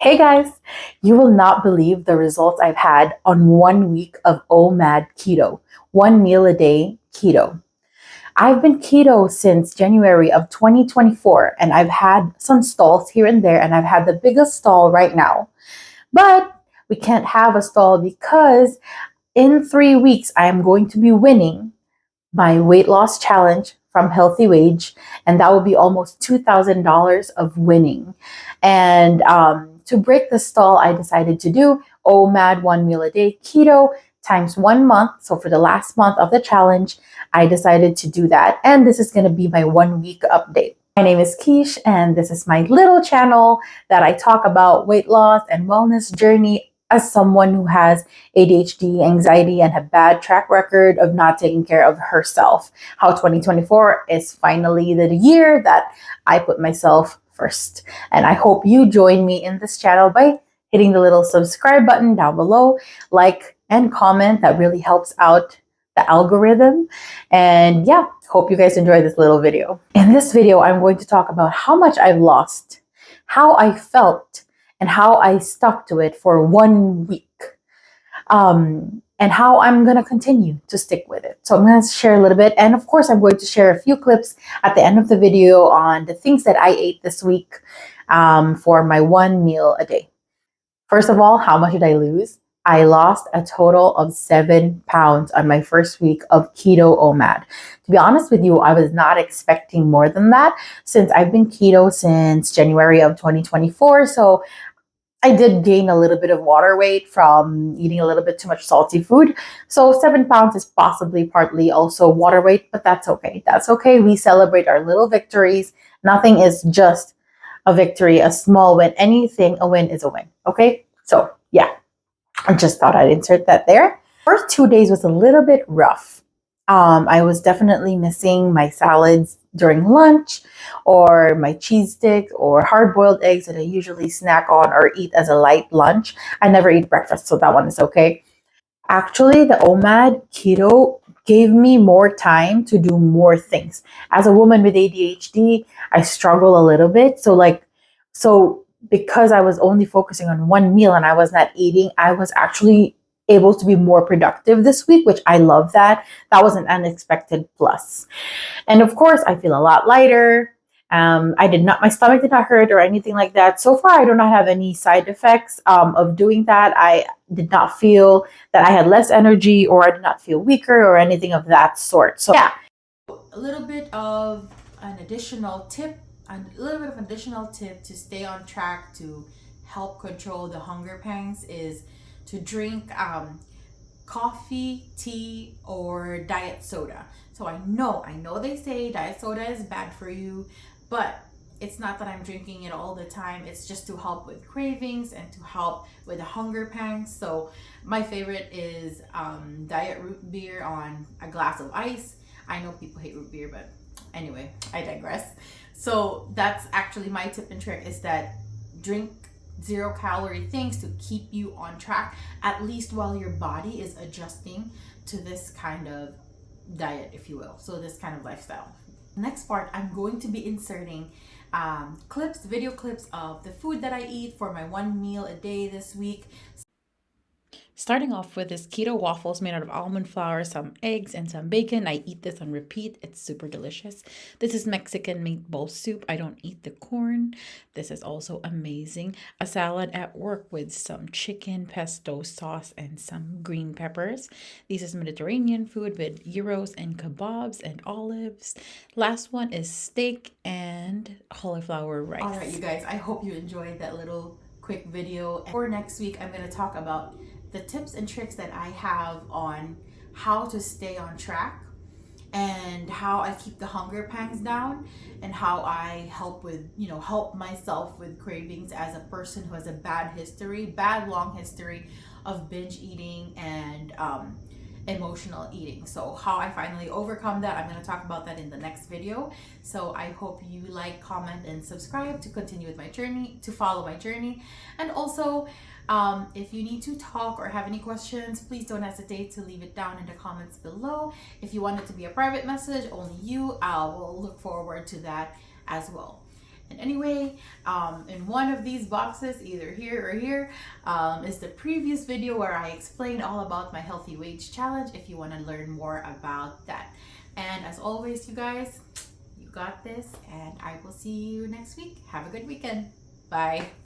Hey guys, you will not believe the results I've had on 1 week of omad keto, 1 meal a day keto. I've been keto since January of 2024 and I've had some stalls here and there and I've had the biggest stall right now. But we can't have a stall because in 3 weeks I am going to be winning my weight loss challenge from Healthy Wage, and that will be almost $2,000 of winning. And to break the stall, I decided to do OMAD 1 meal a day keto times 1 month. So for the last month of the challenge, I decided to do that. And this is going to be my 1 week update. My name is Keish, and this is my little channel that I talk about weight loss and wellness journey as someone who has ADHD, anxiety, and a bad track record of not taking care of herself. How 2024 is finally the year that I put myself first. And I hope you join me in this channel by hitting the little subscribe button down below, like and comment. That really helps out the algorithm. And yeah, hope you guys enjoy this little video. In this video, I'm going to talk about how much I've lost, how I felt, and how I stuck to it for 1 week. And how I'm going to continue to stick with it. So I'm going to share a little bit. And of course, I'm going to share a few clips at the end of the video on the things that I ate this week for my 1 meal a day. First of all, how much did I lose? I lost a total of 7 pounds on my first week of keto OMAD. To be honest with you, I was not expecting more than that since I've been keto since January of 2024. So I did gain a little bit of water weight from eating a little bit too much salty food. So 7 pounds is possibly partly also water weight, but that's okay. That's okay. We celebrate our little victories. Nothing is just a victory, a small win. Anything, a win is a win. Okay? So yeah, I just thought I'd insert that there. First 2 days was a little bit rough. I was definitely missing my salads during lunch or my cheese sticks or hard-boiled eggs that I usually snack on or eat as a light lunch. I never eat breakfast, so that one is okay. Actually, the OMAD keto gave me more time to do more things. As a woman with ADHD, I struggle a little bit. So because I was only focusing on one meal and I was not eating, I was actually able to be more productive this week, which I love that. That was an unexpected plus. And of course, I feel a lot lighter. My stomach did not hurt or anything like that. So far, I do not have any side effects of doing that. I did not feel that I had less energy or I did not feel weaker or anything of that sort. So yeah, a little bit of an additional tip, to stay on track to help control the hunger pangs is to drink coffee, tea, or diet soda. So I know they say diet soda is bad for you, but it's not that I'm drinking it all the time. It's just to help with cravings and to help with the hunger pangs. So my favorite is diet root beer on a glass of ice. I know people hate root beer, but anyway, I digress. So that's actually my tip and trick, is that drink 0-calorie things to keep you on track, at least while your body is adjusting to this kind of diet, if you will. So this kind of lifestyle. Next part, I'm going to be inserting video clips of the food that I eat for my 1 meal a day this week. Starting off with this keto waffles made out of almond flour, some eggs, and some bacon. I eat this on repeat. It's super delicious. This is Mexican meatball soup. I don't eat the corn. This is also amazing. A salad at work with some chicken pesto sauce and some green peppers. This is Mediterranean food with gyros and kebabs and olives. Last one is steak and cauliflower rice. All right, you guys, I hope you enjoyed that little quick video. For next week, I'm going to talk about the tips and tricks that I have on how to stay on track and how I keep the hunger pangs down and how I help myself with cravings as a person who has a bad long history of binge eating and emotional eating. So how I finally overcome that, I'm going to talk about that in the next video. So I hope you like, comment, and subscribe to continue with my journey, to follow my journey. And also, if you need to talk or have any questions, please don't hesitate to leave it down in the comments below. If you want it to be a private message, only you, I will look forward to that as well. And anyway, in one of these boxes, either here or here, is the previous video where I explained all about my healthy weights challenge if you want to learn more about that. And as always, you guys, you got this, and I will see you next week. Have a good weekend. Bye.